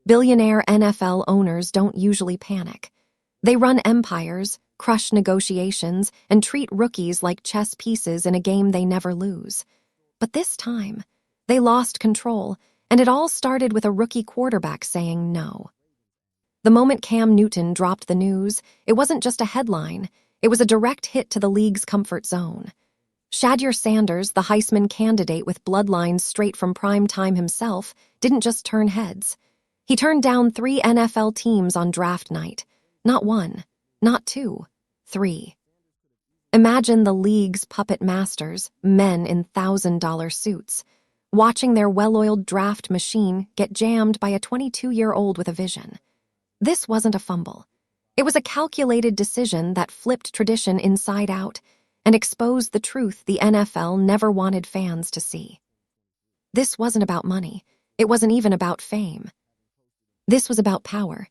Billionaire NFL owners don't usually panic. They run empires, crush negotiations, and treat rookies like chess pieces in a game they never lose. But this time, they lost control, and it all started with a rookie quarterback saying no. The moment Cam Newton dropped the news, it wasn't just a headline, it was a direct hit to the league's comfort zone. Shedeur Sanders, the Heisman candidate with bloodlines straight from prime time himself, didn't just turn heads. He turned down 3 NFL teams on draft night. Not 1, not 2, 3. Imagine the league's puppet masters, men in $1,000 suits, watching their well-oiled draft machine get jammed by a 22-year-old with a vision. This wasn't a fumble. It was a calculated decision that flipped tradition inside out and exposed the truth the NFL never wanted fans to see. This wasn't about money. It wasn't even about fame. This was about power.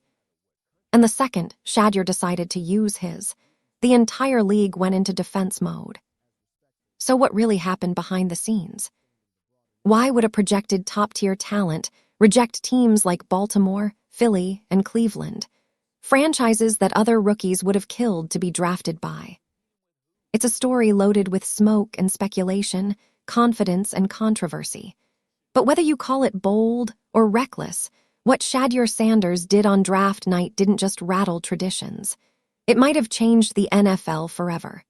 And the second Shedeur decided to use his, the entire league went into defense mode. So what really happened behind the scenes? Why would a projected top-tier talent reject teams like Baltimore, Philly, and Cleveland, franchises that other rookies would have killed to be drafted by? It's a story loaded with smoke and speculation, confidence and controversy. But whether you call it bold or reckless, what Shedeur Sanders did on draft night didn't just rattle traditions. It might have changed the NFL forever.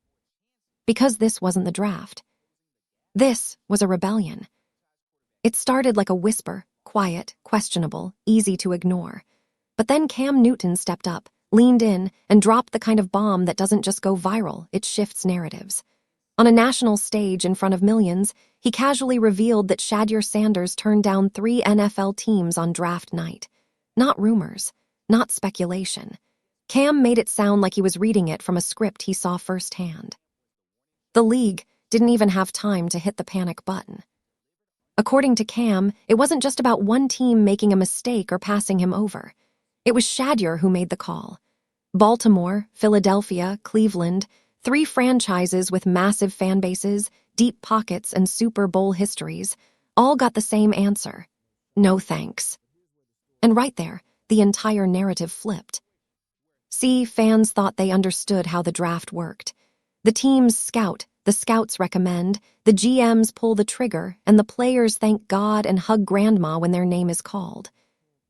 Because this wasn't the draft. This was a rebellion. It started like a whisper, quiet, questionable, easy to ignore. But then Cam Newton stepped up, leaned in, and dropped the kind of bomb that doesn't just go viral, it shifts narratives. On a national stage in front of millions, he casually revealed that Shedeur Sanders turned down 3 NFL teams on draft night. Not rumors, not speculation. Cam made it sound like he was reading it from a script he saw firsthand. The league didn't even have time to hit the panic button. According to Cam, it wasn't just about one team making a mistake or passing him over. It was Shedeur who made the call. Baltimore, Philadelphia, Cleveland, 3 franchises with massive fan bases, deep pockets, and Super Bowl histories, all got the same answer. No thanks. And right there, the entire narrative flipped. See, fans thought they understood how the draft worked. The teams scout, the scouts recommend, the GMs pull the trigger, and the players thank God and hug grandma when their name is called.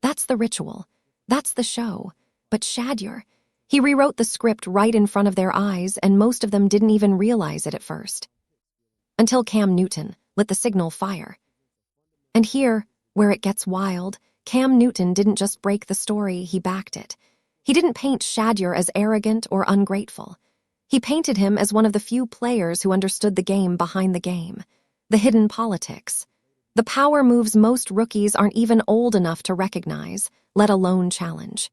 That's the ritual. That's the show. But Shedeur, he rewrote the script right in front of their eyes, and most of them didn't even realize it at first. Until Cam Newton lit the signal fire. And here, where it gets wild, Cam Newton didn't just break the story, he backed it. He didn't paint Shedeur as arrogant or ungrateful. He painted him as one of the few players who understood the game behind the game, the hidden politics, the power moves most rookies aren't even old enough to recognize, let alone challenge.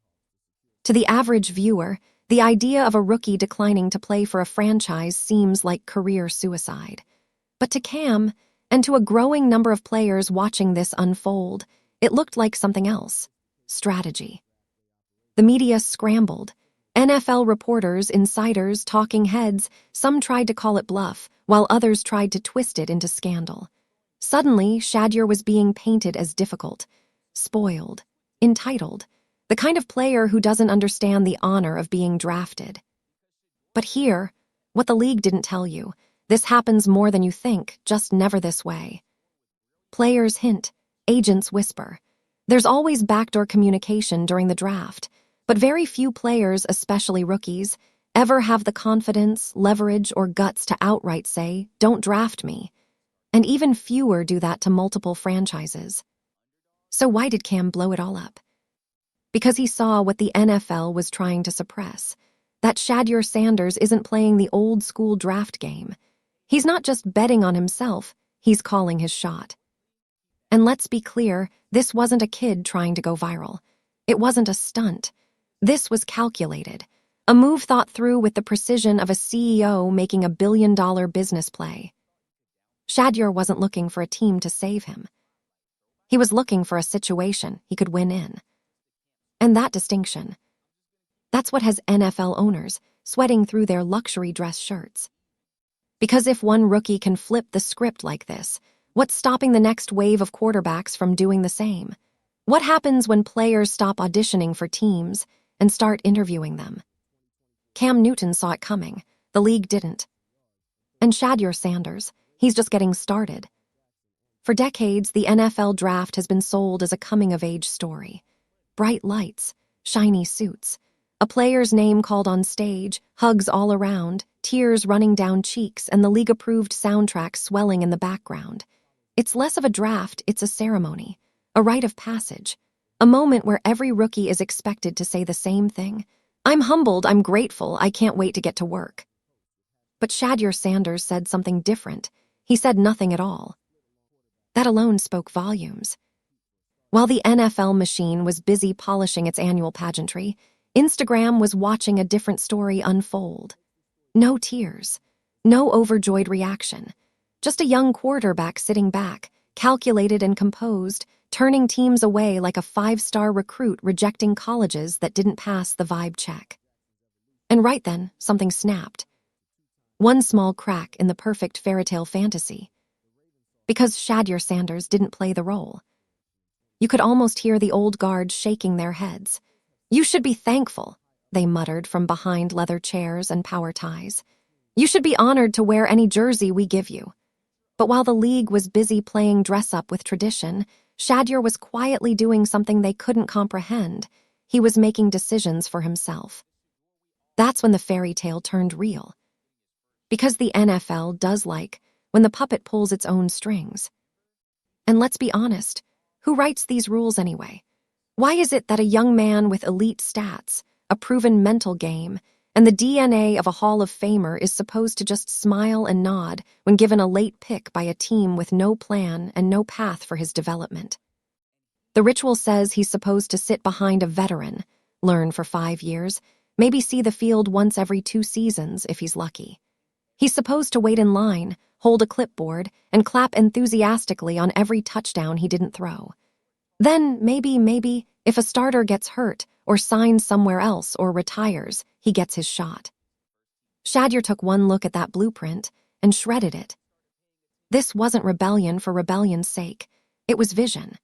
To the average viewer, the idea of a rookie declining to play for a franchise seems like career suicide. But to Cam, and to a growing number of players watching this unfold, it looked like something else: strategy. The media scrambled. NFL reporters, insiders, talking heads, some tried to call it bluff, while others tried to twist it into scandal. Suddenly, Shedeur was being painted as difficult, spoiled, entitled, the kind of player who doesn't understand the honor of being drafted. But here, what the league didn't tell you, this happens more than you think, just never this way. Players hint, agents whisper. There's always backdoor communication during the draft, but very few players, especially rookies, ever have the confidence, leverage, or guts to outright say, "Don't draft me." And even fewer do that to multiple franchises. So why did Cam blow it all up? Because he saw what the NFL was trying to suppress, that Shedeur Sanders isn't playing the old-school draft game. He's not just betting on himself, he's calling his shot. And let's be clear, this wasn't a kid trying to go viral. It wasn't a stunt. This was calculated, a move thought through with the precision of a CEO making a billion-dollar business play. Shedeur wasn't looking for a team to save him. He was looking for a situation he could win in. And that distinction, that's what has NFL owners sweating through their luxury dress shirts. Because if one rookie can flip the script like this, what's stopping the next wave of quarterbacks from doing the same? What happens when players stop auditioning for teams and start interviewing them? Cam Newton saw it coming. The league didn't. And Shedeur Sanders, he's just getting started. For decades, the NFL draft has been sold as a coming-of-age story. Bright lights, shiny suits, a player's name called on stage, hugs all around, tears running down cheeks, and the league-approved soundtrack swelling in the background. It's less of a draft, it's a ceremony, a rite of passage, a moment where every rookie is expected to say the same thing. I'm humbled, I'm grateful, I can't wait to get to work. But Shedeur Sanders said something different. He said nothing at all. That alone spoke volumes. While the NFL machine was busy polishing its annual pageantry, Instagram was watching a different story unfold. No tears, no overjoyed reaction, just a young quarterback sitting back, calculated and composed, turning teams away like a 5-star recruit rejecting colleges that didn't pass the vibe check. And right then, something snapped. One small crack in the perfect fairytale fantasy. Because Shedeur Sanders didn't play the role. You could almost hear the old guard shaking their heads. You should be thankful, they muttered from behind leather chairs and power ties. You should be honored to wear any jersey we give you. But while the league was busy playing dress-up with tradition, Shedeur was quietly doing something they couldn't comprehend. He was making decisions for himself. That's when the fairy tale turned real. Because the NFL does like when the puppet pulls its own strings. And let's be honest, who writes these rules anyway? Why is it that a young man with elite stats, a proven mental game, and the DNA of a Hall of Famer is supposed to just smile and nod when given a late pick by a team with no plan and no path for his development? The ritual says he's supposed to sit behind a veteran, learn for 5 years, maybe see the field once every 2 seasons if he's lucky. He's supposed to wait in line, hold a clipboard, and clap enthusiastically on every touchdown he didn't throw. Then, maybe, if a starter gets hurt or signs somewhere else or retires, he gets his shot. Shedeur took one look at that blueprint and shredded it. This wasn't rebellion for rebellion's sake. It was vision.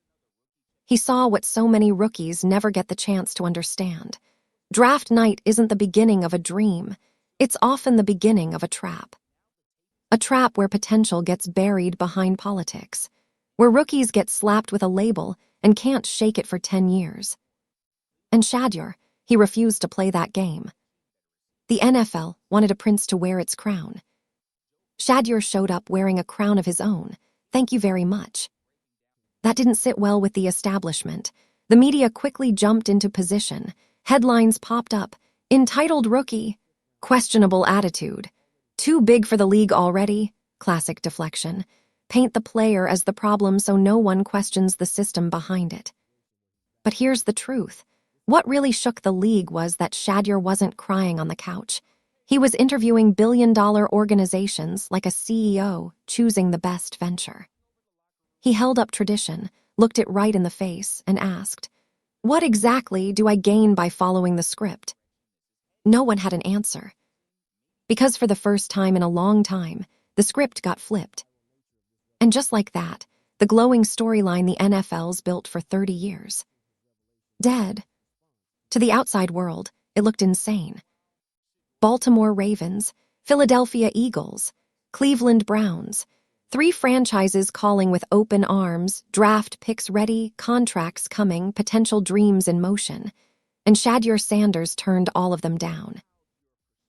He saw what so many rookies never get the chance to understand. Draft night isn't the beginning of a dream. It's often the beginning of a trap. A trap where potential gets buried behind politics, where rookies get slapped with a label and can't shake it for 10 years. And Shedeur, he refused to play that game. The NFL wanted a prince to wear its crown. Shedeur showed up wearing a crown of his own. Thank you very much. That didn't sit well with the establishment. The media quickly jumped into position. Headlines popped up. Entitled rookie. Questionable attitude. Too big for the league already. Classic deflection. Paint the player as the problem so no one questions the system behind it. But here's the truth. What really shook the league was that Shedeur wasn't crying on the couch. He was interviewing billion-dollar organizations like a CEO choosing the best venture. He held up tradition, looked it right in the face, and asked, "What exactly do I gain by following the script?" No one had an answer. Because for the first time in a long time, the script got flipped. And just like that, the glowing storyline the NFL's built for 30 years. Dead. To the outside world, it looked insane. Baltimore Ravens, Philadelphia Eagles, Cleveland Browns, 3 franchises calling with open arms, draft picks ready, contracts coming, potential dreams in motion. And Shedeur Sanders turned all of them down.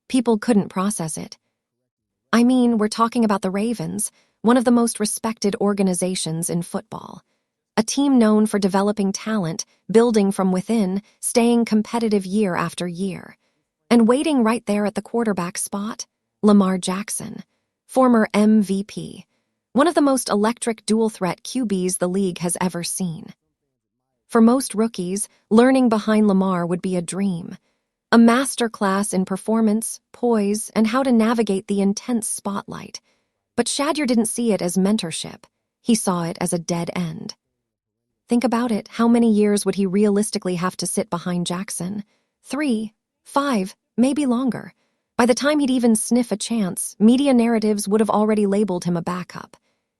People couldn't process it. I mean, we're talking about the Ravens, one of the most respected organizations in football. A team known for developing talent, building from within, staying competitive year after year. And waiting right there at the quarterback spot, Lamar Jackson, former MVP, one of the most electric dual-threat QBs the league has ever seen. For most rookies, learning behind Lamar would be a dream. A masterclass in performance, poise, and how to navigate the intense spotlight. But Shedeur didn't see it as mentorship. He saw it as a dead end. Think about it, how many years would he realistically have to sit behind Jackson? 3, 5, maybe longer. By the time he'd even sniff a chance, media narratives would have already labeled him a backup.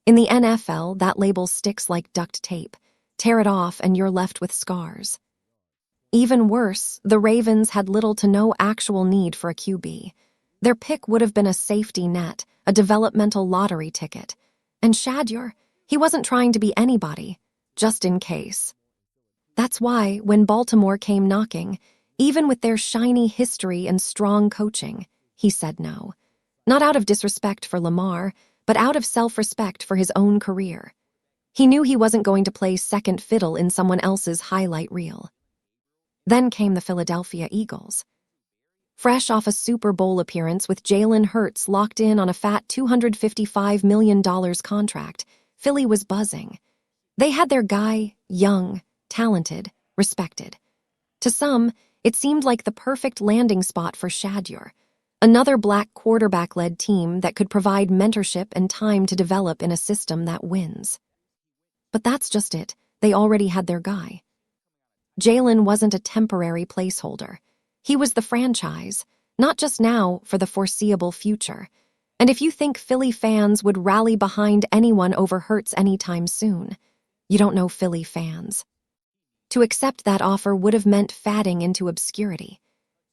In the NFL, that label sticks like duct tape. Tear it off and you're left with scars. Even worse, the Ravens had little to no actual need for a QB. Their pick would have been a safety net, a developmental lottery ticket. And Shedeur, he wasn't trying to be anybody, just in case. That's why, when Baltimore came knocking, even with their shiny history and strong coaching, he said no. Not out of disrespect for Lamar, but out of self-respect for his own career. He knew he wasn't going to play second fiddle in someone else's highlight reel. Then came the Philadelphia Eagles. Fresh off a Super Bowl appearance with Jalen Hurts locked in on a fat $255 million contract, Philly was buzzing. They had their guy, young, talented, respected. To some, it seemed like the perfect landing spot for Shedeur, another black quarterback-led team that could provide mentorship and time to develop in a system that wins. But that's just it. They already had their guy. Jalen wasn't a temporary placeholder. He was the franchise, not just now, for the foreseeable future. And if you think Philly fans would rally behind anyone over Hurts anytime soon, you don't know Philly fans. To accept that offer would have meant fading into obscurity.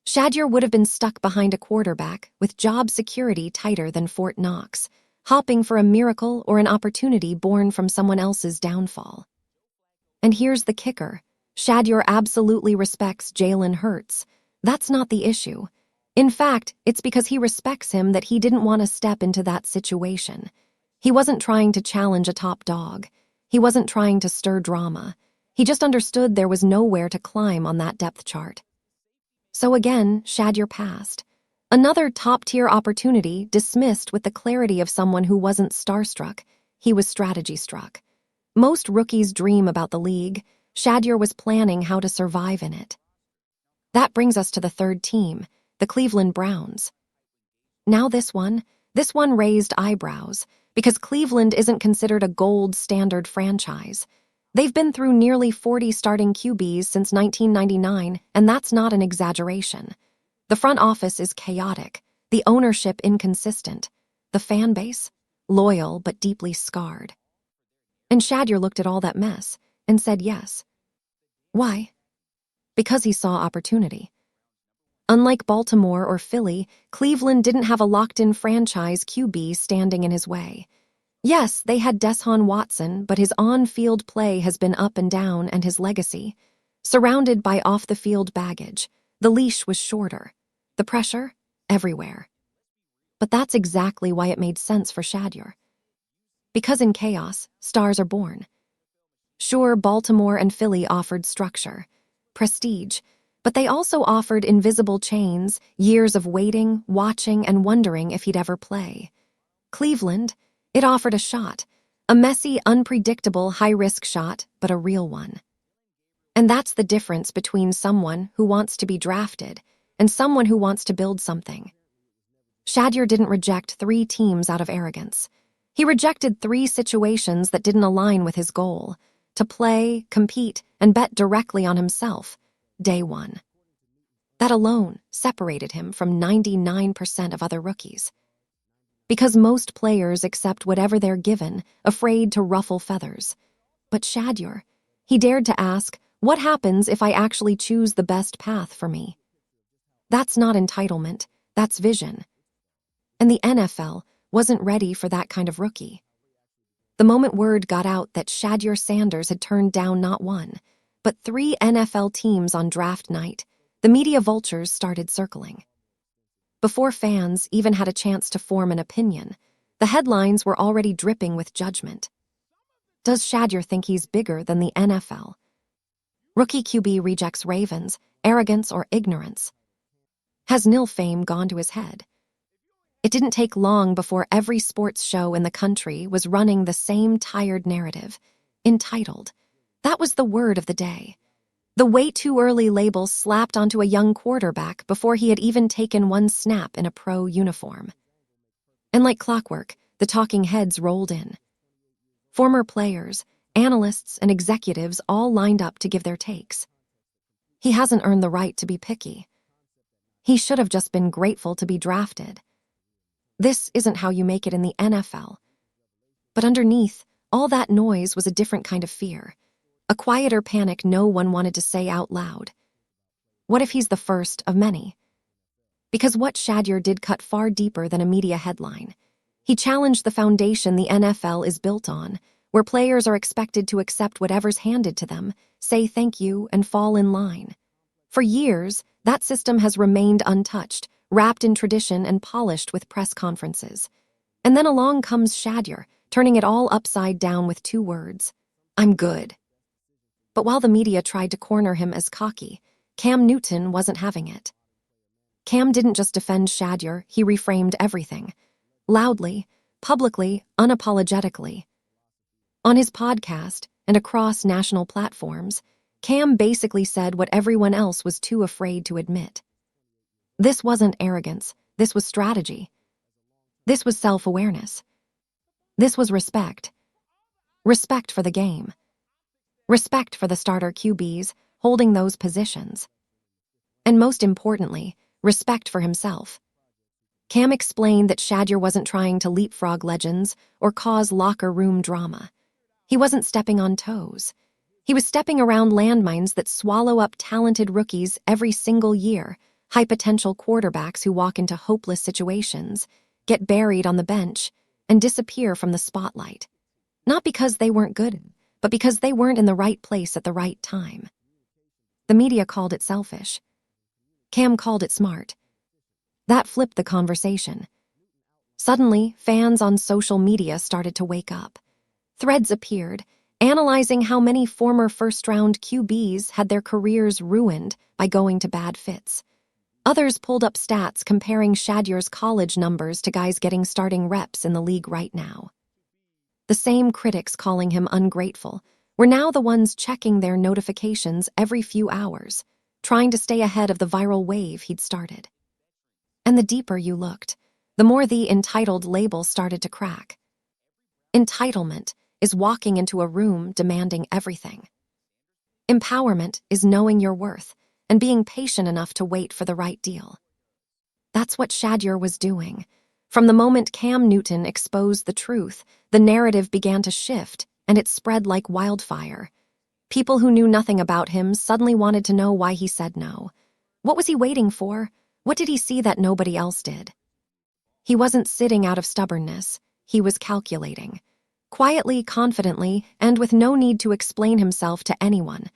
Shedeur would have been stuck behind a quarterback with job security tighter than Fort Knox, hopping for a miracle or an opportunity born from someone else's downfall. And here's the kicker. Shedeur absolutely respects Jalen Hurts. That's not the issue. In fact, it's because he respects him that he didn't want to step into that situation. He wasn't trying to challenge a top dog. He wasn't trying to stir drama. He just understood there was nowhere to climb on that depth chart. So again, Shedeur passed. Another top-tier opportunity dismissed with the clarity of someone who wasn't starstruck. He was strategy-struck. Most rookies dream about the league. Shedeur was planning how to survive in it. That brings us to the third team, the Cleveland Browns. Now this one raised eyebrows, because Cleveland isn't considered a gold standard franchise. They've been through nearly 40 starting QBs since 1999, and that's not an exaggeration. The front office is chaotic, the ownership inconsistent, the fan base loyal but deeply scarred. And Shedeur looked at all that mess and said yes. Why? Because he saw opportunity. Unlike Baltimore or Philly, Cleveland didn't have a locked-in franchise QB standing in his way. Yes, they had Deshaun Watson, but his on-field play has been up and down, and his legacy. Surrounded by off-the-field baggage, the leash was shorter. The pressure? Everywhere. But that's exactly why it made sense for Shedeur. Because in chaos, stars are born. Sure, Baltimore and Philly offered structure, prestige, but they also offered invisible chains, years of waiting, watching, and wondering if he'd ever play. Cleveland, it offered a shot, a messy, unpredictable, high-risk shot, but a real one. And that's the difference between someone who wants to be drafted and someone who wants to build something. Shedeur didn't reject 3 teams out of arrogance. He rejected 3 situations that didn't align with his goal: to play, compete, and bet directly on himself, day one. That alone separated him from 99% of other rookies. Because most players accept whatever they're given, afraid to ruffle feathers. But Shedeur, he dared to ask, what happens if I actually choose the best path for me? That's not entitlement, that's vision. And the NFL wasn't ready for that kind of rookie. The moment word got out that Shedeur Sanders had turned down not 1, but 3 NFL teams on draft night, the media vultures started circling. Before fans even had a chance to form an opinion, the headlines were already dripping with judgment. Does Shedeur think he's bigger than the NFL? Rookie QB rejects Ravens, arrogance or ignorance. Has nil fame gone to his head? It didn't take long before every sports show in the country was running the same tired narrative. Entitled. That was the word of the day. The way too early label slapped onto a young quarterback before he had even taken 1 snap in a pro uniform. And like clockwork, the talking heads rolled in. Former players, analysts, and executives all lined up to give their takes. He hasn't earned the right to be picky. He should have just been grateful to be drafted. This isn't how you make it in the NFL. But underneath, all that noise was a different kind of fear. A quieter panic no one wanted to say out loud. What if he's the first of many? Because what Shedeur did cut far deeper than a media headline. He challenged the foundation the NFL is built on, where players are expected to accept whatever's handed to them, say thank you, and fall in line. For years, that system has remained untouched, wrapped in tradition and polished with press conferences. And then along comes Shedeur, turning it all upside down with 2 words: I'm good. But while the media tried to corner him as cocky, Cam Newton wasn't having it. Cam didn't just defend Shedeur, he reframed everything. Loudly, publicly, unapologetically. On his podcast and across national platforms, Cam basically said what everyone else was too afraid to admit. This wasn't arrogance, this was strategy. This was self-awareness. This was respect. Respect for the game. Respect for the starter QBs holding those positions. And most importantly, respect for himself. Cam explained that Shedeur wasn't trying to leapfrog legends or cause locker room drama. He wasn't stepping on toes. He was stepping around landmines that swallow up talented rookies every single year, high-potential quarterbacks who walk into hopeless situations, get buried on the bench, and disappear from the spotlight. Not because they weren't good, but because they weren't in the right place at the right time. The media called it selfish. Cam called it smart. That flipped the conversation. Suddenly, fans on social media started to wake up. Threads appeared, analyzing how many former first-round QBs had their careers ruined by going to bad fits. Others pulled up stats comparing Shedeur's college numbers to guys getting starting reps in the league right now. The same critics calling him ungrateful were now the ones checking their notifications every few hours, trying to stay ahead of the viral wave he'd started. And the deeper you looked, the more the entitled label started to crack. Entitlement is walking into a room demanding everything. Empowerment is knowing your worth and being patient enough to wait for the right deal. That's what Shedeur was doing. From the moment Cam Newton exposed the truth, the narrative began to shift, and it spread like wildfire. People who knew nothing about him suddenly wanted to know why he said no. What was he waiting for? What did he see that nobody else did? He wasn't sitting out of stubbornness. He was calculating. Quietly, confidently, and with no need to explain himself to anyone.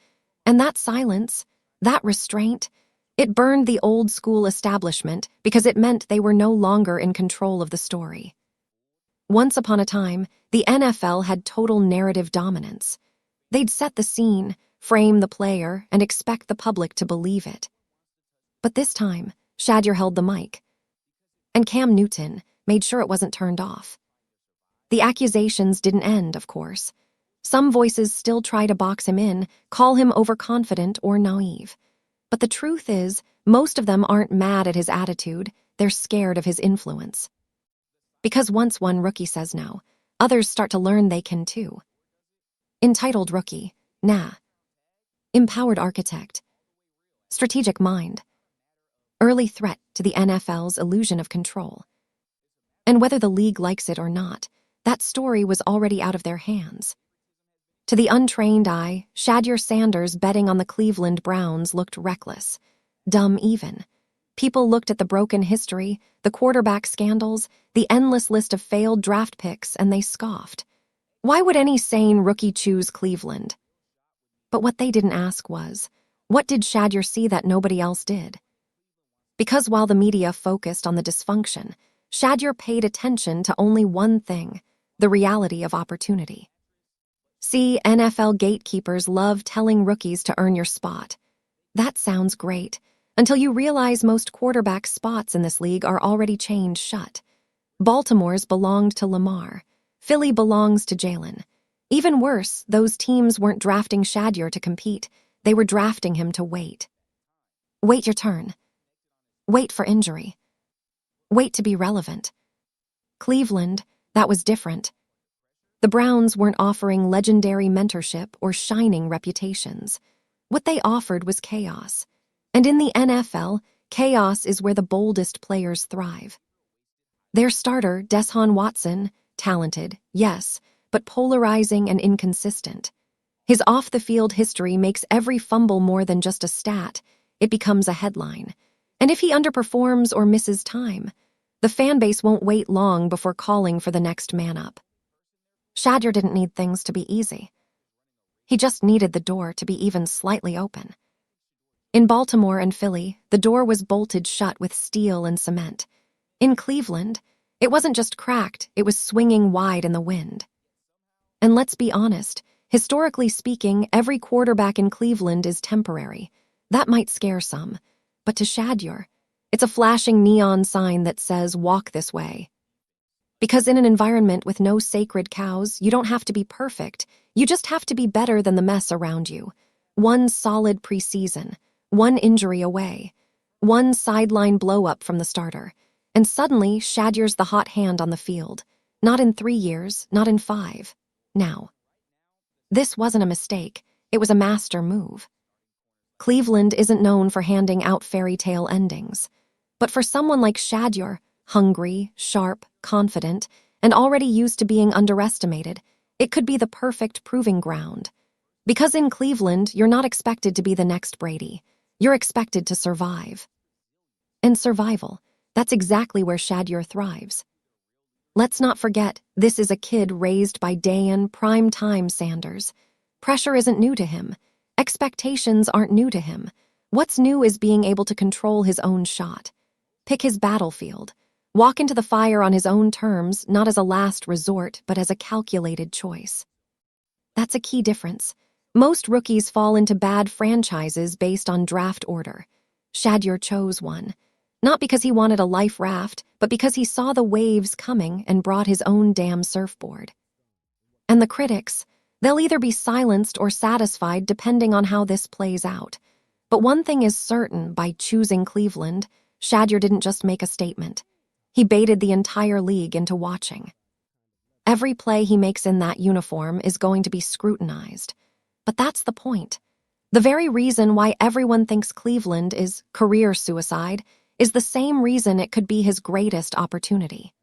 And that silence, that restraint, it burned the old-school establishment because it meant they were no longer in control of the story. Once upon a time, the NFL had total narrative dominance. They'd set the scene, frame the player, and expect the public to believe it. But this time, Shedeur held the mic. And Cam Newton made sure it wasn't turned off. The accusations didn't end, of course. Some voices still try to box him in, call him overconfident or naive. But the truth is, most of them aren't mad at his attitude, they're scared of his influence. Because once one rookie says no, others start to learn they can too. Entitled rookie, nah. Empowered architect. Strategic mind. Early threat to the NFL's illusion of control. And whether the league likes it or not, that story was already out of their hands. To the untrained eye, Shedeur Sanders betting on the Cleveland Browns looked reckless, dumb even. People looked at the broken history, the quarterback scandals, the endless list of failed draft picks, and they scoffed. Why would any sane rookie choose Cleveland? But what they didn't ask was, what did Shedeur see that nobody else did? Because while the media focused on the dysfunction, Shedeur paid attention to only one thing: the reality of opportunity. See, NFL gatekeepers love telling rookies to earn your spot. That sounds great, until you realize most quarterback spots in this league are already chained shut. Baltimore's belonged to Lamar. Philly belongs to Jalen. Even worse, those teams weren't drafting Shedeur to compete. They were drafting him to wait. Wait your turn. Wait for injury. Wait to be relevant. Cleveland, that was different. The Browns weren't offering legendary mentorship or shining reputations. What they offered was chaos. And in the NFL, chaos is where the boldest players thrive. Their starter, Deshaun Watson, talented, yes, but polarizing and inconsistent. His off-the-field history makes every fumble more than just a stat. It becomes a headline. And if he underperforms or misses time, the fan base won't wait long before calling for the next man up. Shedeur didn't need things to be easy. He just needed the door to be even slightly open. In Baltimore and Philly, the door was bolted shut with steel and cement. In Cleveland, it wasn't just cracked, it was swinging wide in the wind. And let's be honest, historically speaking, every quarterback in Cleveland is temporary. That might scare some, but to Shedeur, it's a flashing neon sign that says, "Walk this way." Because in an environment with no sacred cows, you don't have to be perfect. You just have to be better than the mess around you. One solid preseason, one injury away, one sideline blow-up from the starter, and suddenly Shedeur's the hot hand on the field. Not in 3 years, not in 5. Now. This wasn't a mistake. It was a master move. Cleveland isn't known for handing out fairy tale endings. But for someone like Shedeur, hungry, sharp, confident, and already used to being underestimated, it could be the perfect proving ground. Because in Cleveland, you're not expected to be the next Brady. You're expected to survive. And survival, that's exactly where Shedeur thrives. Let's not forget, this is a kid raised by Deion Primetime Sanders. Pressure isn't new to him. Expectations aren't new to him. What's new is being able to control his own shot. Pick his battlefield. Walk into the fire on his own terms, not as a last resort, but as a calculated choice. That's a key difference. Most rookies fall into bad franchises based on draft order. Shedeur chose one. Not because he wanted a life raft, but because he saw the waves coming and brought his own damn surfboard. And the critics, they'll either be silenced or satisfied depending on how this plays out. But one thing is certain, by choosing Cleveland, Shedeur didn't just make a statement. He baited the entire league into watching. Every play he makes in that uniform is going to be scrutinized. But that's the point. The very reason why everyone thinks Cleveland is career suicide is the same reason it could be his greatest opportunity.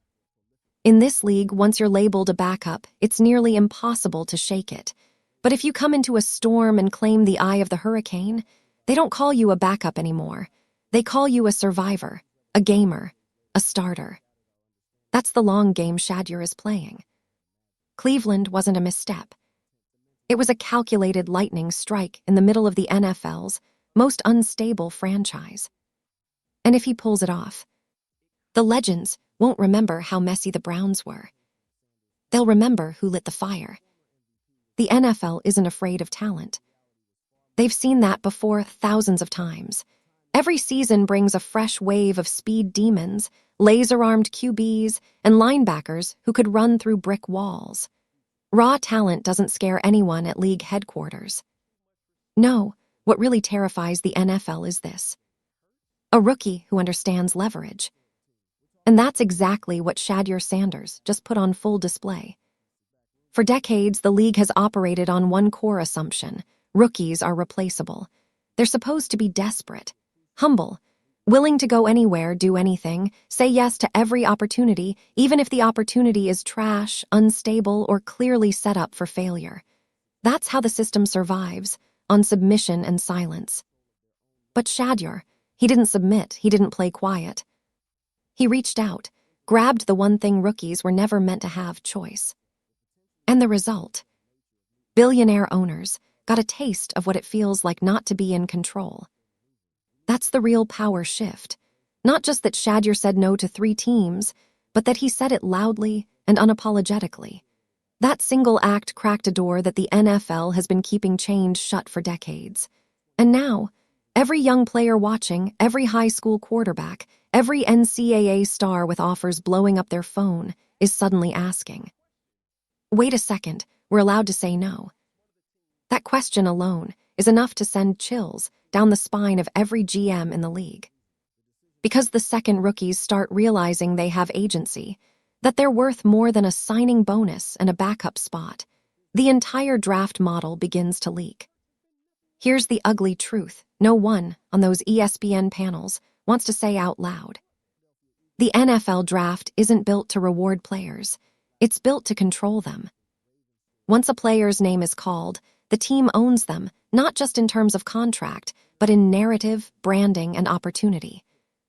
In this league, once you're labeled a backup, it's nearly impossible to shake it. But if you come into a storm and claim the eye of the hurricane, they don't call you a backup anymore. They call you a survivor, a gamer, a starter. That's the long game Shedeur is playing. Cleveland wasn't a misstep. It was a calculated lightning strike in the middle of the NFL's most unstable franchise. And if he pulls it off, the legends won't remember how messy the Browns were. They'll remember who lit the fire. The NFL isn't afraid of talent. They've seen that before thousands of times. Every season brings a fresh wave of speed demons, laser-armed QBs, and linebackers who could run through brick walls. Raw talent doesn't scare anyone at league headquarters. No, what really terrifies the NFL is this: a rookie who understands leverage. And that's exactly what Shedeur Sanders just put on full display. For decades, the league has operated on one core assumption: rookies are replaceable. They're supposed to be desperate, humble, willing to go anywhere, do anything, say yes to every opportunity, even if the opportunity is trash, unstable, or clearly set up for failure. That's how the system survives, on submission and silence. But Shedeur, he didn't submit, he didn't play quiet. He reached out, grabbed the one thing rookies were never meant to have: choice. And the result? Billionaire owners got a taste of what it feels like not to be in control. That's the real power shift. Not just that Shedeur said no to 3 teams, but that he said it loudly and unapologetically. That single act cracked a door that the NFL has been keeping chained shut for decades. And now, every young player watching, every high school quarterback, every NCAA star with offers blowing up their phone is suddenly asking, "Wait a second, we're allowed to say no?" That question alone is enough to send chills down the spine of every GM in the league. Because the second rookies start realizing they have agency, that they're worth more than a signing bonus and a backup spot, the entire draft model begins to leak. Here's the ugly truth no one on those ESPN panels wants to say out loud. The NFL draft isn't built to reward players. It's built to control them. Once a player's name is called, the team owns them, not just in terms of contract, but in narrative, branding, and opportunity.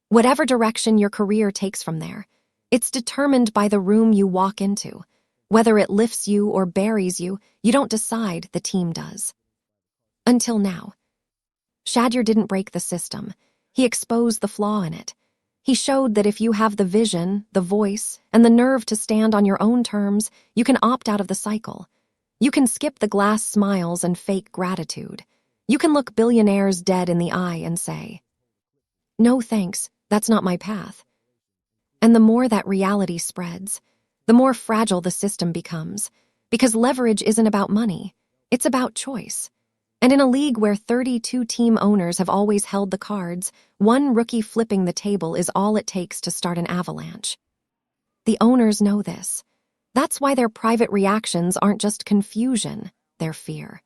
Whatever direction your career takes from there, it's determined by the room you walk into. Whether it lifts you or buries you, you don't decide, the team does. Until now. Shedeur didn't break the system. He exposed the flaw in it. He showed that if you have the vision, the voice, and the nerve to stand on your own terms, you can opt out of the cycle. You can skip the glass smiles and fake gratitude. You can look billionaires dead in the eye and say, "No thanks, that's not my path." And the more that reality spreads, the more fragile the system becomes, because leverage isn't about money, it's about choice. And in a league where 32 team owners have always held the cards, one rookie flipping the table is all it takes to start an avalanche. The owners know this. That's why their private reactions aren't just confusion, they're fear.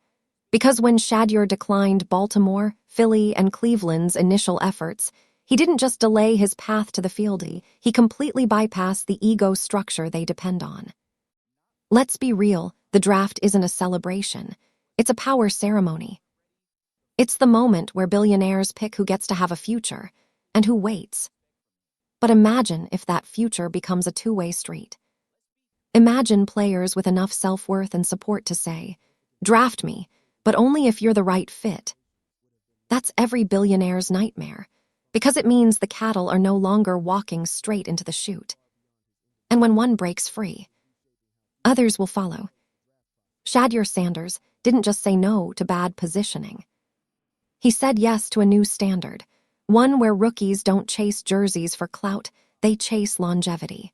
Because when Shedeur declined Baltimore, Philly, and Cleveland's initial efforts, he didn't just delay his path to the field, he completely bypassed the ego structure they depend on. Let's be real, the draft isn't a celebration. It's a power ceremony. It's the moment where billionaires pick who gets to have a future and who waits. But imagine if that future becomes a two-way street. Imagine players with enough self-worth and support to say, "Draft me, but only if you're the right fit." That's every billionaire's nightmare, because it means the cattle are no longer walking straight into the chute. And when one breaks free, others will follow. Shedeur Sanders didn't just say no to bad positioning. He said yes to a new standard, one where rookies don't chase jerseys for clout, they chase longevity.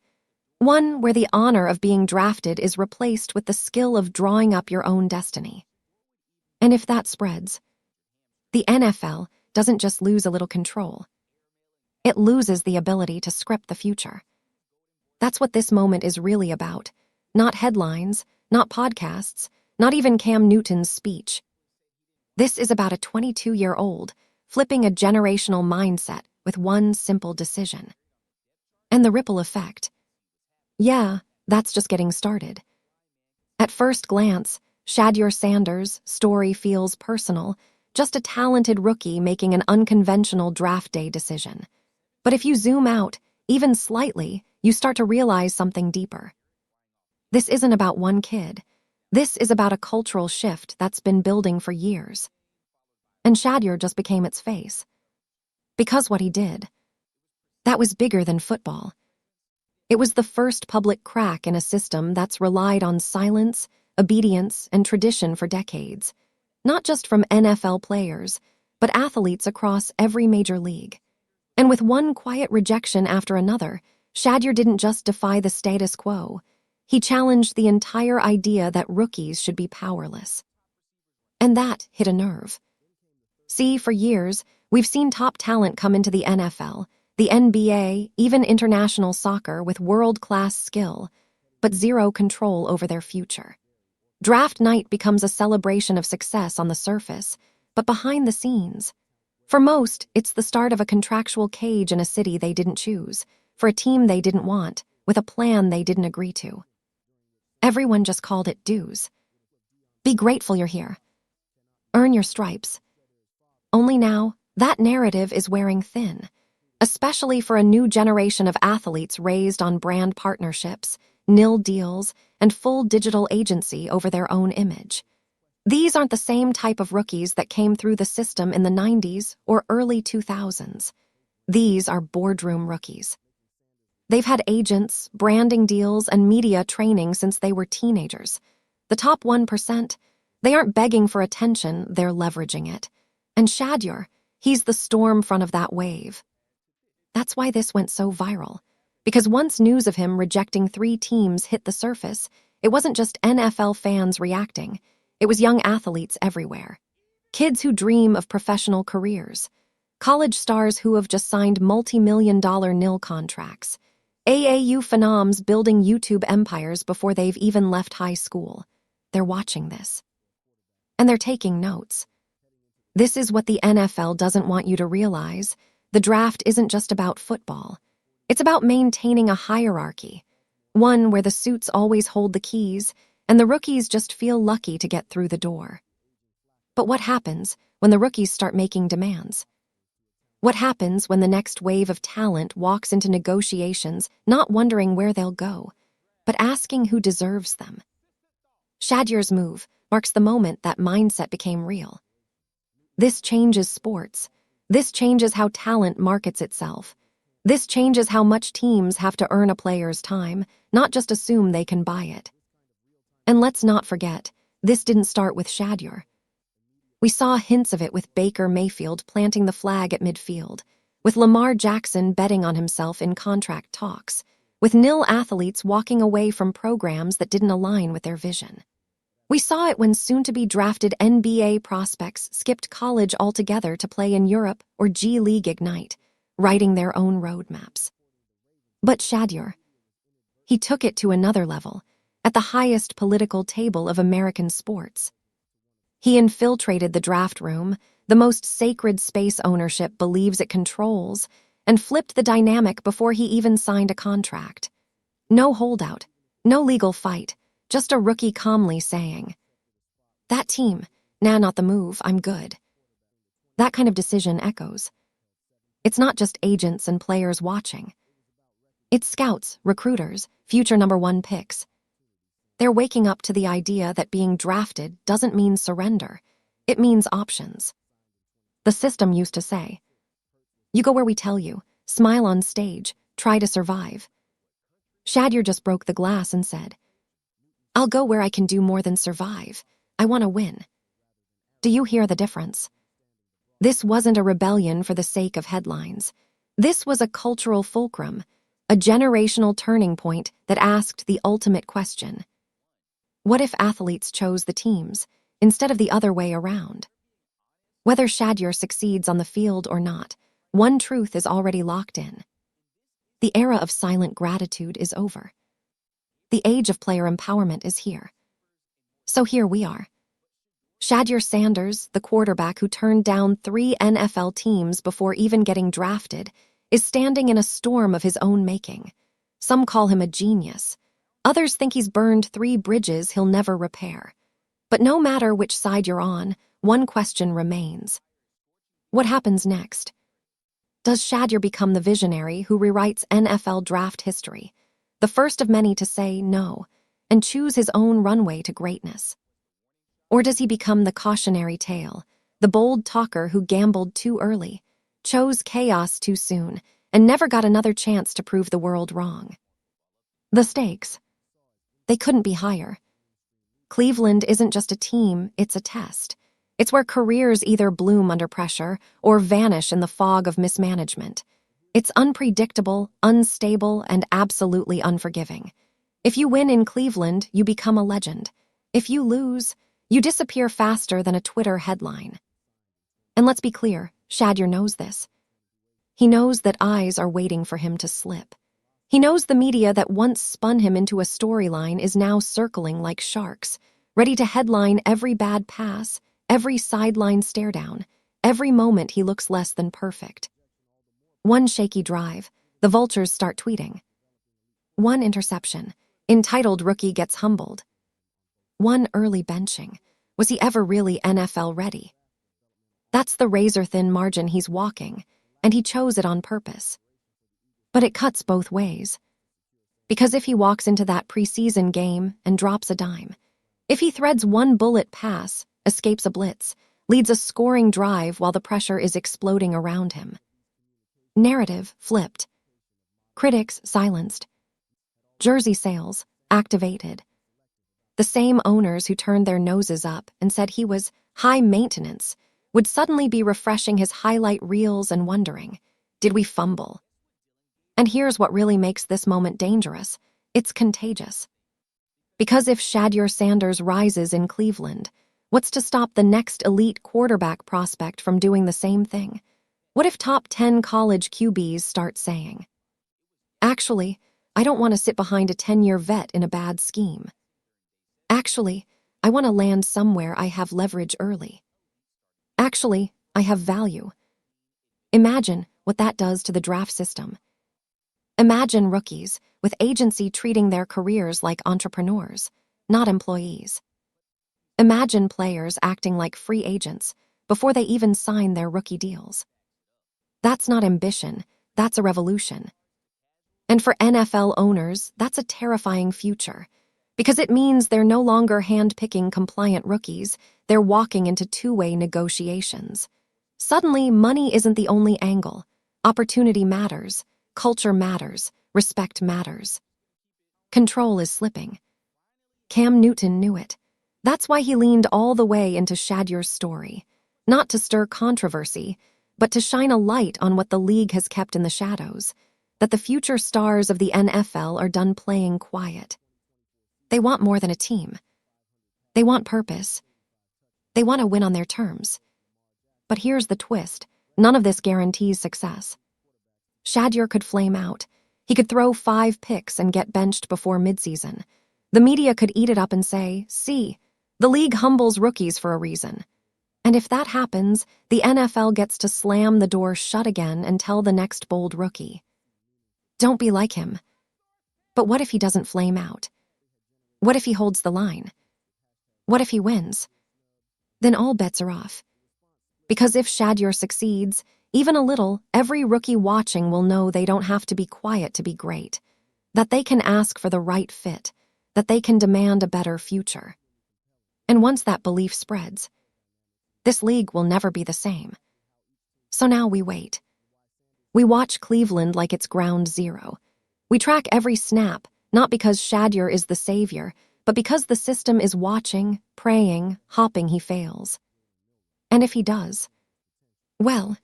One where the honor of being drafted is replaced with the skill of drawing up your own destiny. And if that spreads, the NFL doesn't just lose a little control. It loses the ability to script the future. That's what this moment is really about. Not headlines, not podcasts, not even Cam Newton's speech. This is about a 22-year-old flipping a generational mindset with one simple decision. And the ripple effect. Yeah, that's just getting started. At first glance, Shedeur Sanders' story feels personal, just a talented rookie making an unconventional draft day decision. But if you zoom out, even slightly, you start to realize something deeper. This isn't about one kid. This is about a cultural shift that's been building for years. And Shedeur just became its face. Because what he did, that was bigger than football. It was the first public crack in a system that's relied on silence, obedience, and tradition for decades. Not just from NFL players, but athletes across every major league. And with one quiet rejection after another, Shedeur didn't just defy the status quo. He challenged the entire idea that rookies should be powerless. And that hit a nerve. See, for years, we've seen top talent come into the NFL, the NBA, even international soccer with world-class skill, but zero control over their future. Draft night becomes a celebration of success on the surface, but behind the scenes. For most, it's the start of a contractual cage in a city they didn't choose, for a team they didn't want, with a plan they didn't agree to. Everyone just called it dues. Be grateful you're here. Earn your stripes. Only now, that narrative is wearing thin, especially for a new generation of athletes raised on brand partnerships, nil deals, and full digital agency over their own image. These aren't the same type of rookies that came through the system in the 90s or early 2000s. These are boardroom rookies. They've had agents, branding deals, and media training since they were teenagers. The top 1%, they aren't begging for attention, they're leveraging it. And Shedeur, he's the storm front of that wave. That's why this went so viral. Because once news of him rejecting 3 teams hit the surface, it wasn't just NFL fans reacting. It was young athletes everywhere. Kids who dream of professional careers. College stars who have just signed multi-million-dollar nil contracts. AAU phenoms building YouTube empires before they've even left high school. They're watching this. And they're taking notes. This is what the NFL doesn't want you to realize. The draft isn't just about football. It's about maintaining a hierarchy, one where the suits always hold the keys and the rookies just feel lucky to get through the door. But what happens when the rookies start making demands? What happens when the next wave of talent walks into negotiations not wondering where they'll go, but asking who deserves them? Shedeur's move marks the moment that mindset became real. This changes sports. This changes how talent markets itself. This changes how much teams have to earn a player's time, not just assume they can buy it. And let's not forget, this didn't start with Shedeur. We saw hints of it with Baker Mayfield planting the flag at midfield, with Lamar Jackson betting on himself in contract talks, with nil athletes walking away from programs that didn't align with their vision. We saw it when soon-to-be drafted NBA prospects skipped college altogether to play in Europe or G League Ignite, writing their own roadmaps. But Shedeur, he took it to another level, at the highest political table of American sports. He infiltrated the draft room, the most sacred space ownership believes it controls, and flipped the dynamic before he even signed a contract. No holdout, no legal fight, just a rookie calmly saying, "That team, nah, not the move, I'm good." That kind of decision echoes. It's not just agents and players watching. It's scouts, recruiters, future #1 picks. They're waking up to the idea that being drafted doesn't mean surrender. It means options. The system used to say, "You go where we tell you, smile on stage, try to survive." Shedeur just broke the glass and said, "I'll go where I can do more than survive. I want to win." Do you hear the difference? This wasn't a rebellion for the sake of headlines. This was a cultural fulcrum, a generational turning point that asked the ultimate question. What if athletes chose the teams instead of the other way around? Whether Shedeur succeeds on the field or not, one truth is already locked in. The era of silent gratitude is over. The age of player empowerment is here. So here we are. Shedeur Sanders, the quarterback who turned down 3 NFL teams before even getting drafted, is standing in a storm of his own making. Some call him a genius. Others think he's burned 3 bridges he'll never repair. But no matter which side you're on, one question remains. What happens next? Does Shedeur become the visionary who rewrites NFL draft history, the first of many to say no, and choose his own runway to greatness? Or does he become the cautionary tale, the bold talker who gambled too early, chose chaos too soon, and never got another chance to prove the world wrong? The stakes, they couldn't be higher. Cleveland isn't just a team, it's a test. It's where careers either bloom under pressure or vanish in the fog of mismanagement. It's unpredictable, unstable, and absolutely unforgiving. If you win in Cleveland, you become a legend. If you lose, you disappear faster than a Twitter headline. And let's be clear, Shedeur knows this. He knows that eyes are waiting for him to slip. He knows the media that once spun him into a storyline is now circling like sharks, ready to headline every bad pass, every sideline stare down, every moment he looks less than perfect. One shaky drive, the vultures start tweeting. One interception, entitled rookie gets humbled. One early benching, was he ever really NFL ready? That's the razor-thin margin he's walking, and he chose it on purpose. But it cuts both ways. Because if he walks into that preseason game and drops a dime, if he threads one bullet pass, escapes a blitz, leads a scoring drive while the pressure is exploding around him. Narrative flipped. Critics silenced. Jersey sales activated. The same owners who turned their noses up and said he was high maintenance would suddenly be refreshing his highlight reels and wondering, did we fumble? And here's what really makes this moment dangerous. It's contagious. Because if Shedeur Sanders rises in Cleveland, what's to stop the next elite quarterback prospect from doing the same thing? What if top 10 college QBs start saying, "Actually, I don't want to sit behind a 10-year vet in a bad scheme. Actually, I want to land somewhere I have leverage early. Actually, I have value." Imagine what that does to the draft system. Imagine rookies with agency treating their careers like entrepreneurs, not employees. Imagine players acting like free agents before they even sign their rookie deals. That's not ambition, that's a revolution. And for NFL owners, that's a terrifying future, because it means they're no longer hand-picking compliant rookies, they're walking into two-way negotiations. Suddenly, money isn't the only angle. Opportunity matters, culture matters, respect matters. Control is slipping. Cam Newton knew it. That's why he leaned all the way into Shedeur's story, not to stir controversy, but to shine a light on what the league has kept in the shadows, that the future stars of the NFL are done playing quiet. They want more than a team. They want purpose. They want to win on their terms. But here's the twist. None of this guarantees success. Shedeur could flame out. He could throw 5 picks and get benched before midseason. The media could eat it up and say, see, the league humbles rookies for a reason. And if that happens, the NFL gets to slam the door shut again and tell the next bold rookie, don't be like him. But what if he doesn't flame out? What if he holds the line? What if he wins? Then all bets are off. Because if Shedeur succeeds, even a little, every rookie watching will know they don't have to be quiet to be great, that they can ask for the right fit, that they can demand a better future. And once that belief spreads, this league will never be the same. So now we wait. We watch Cleveland like it's ground zero. We track every snap, not because Shedeur is the savior, but because the system is watching, praying, hoping he fails. And if he does, well,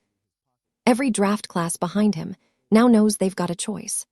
every draft class behind him now knows they've got a choice.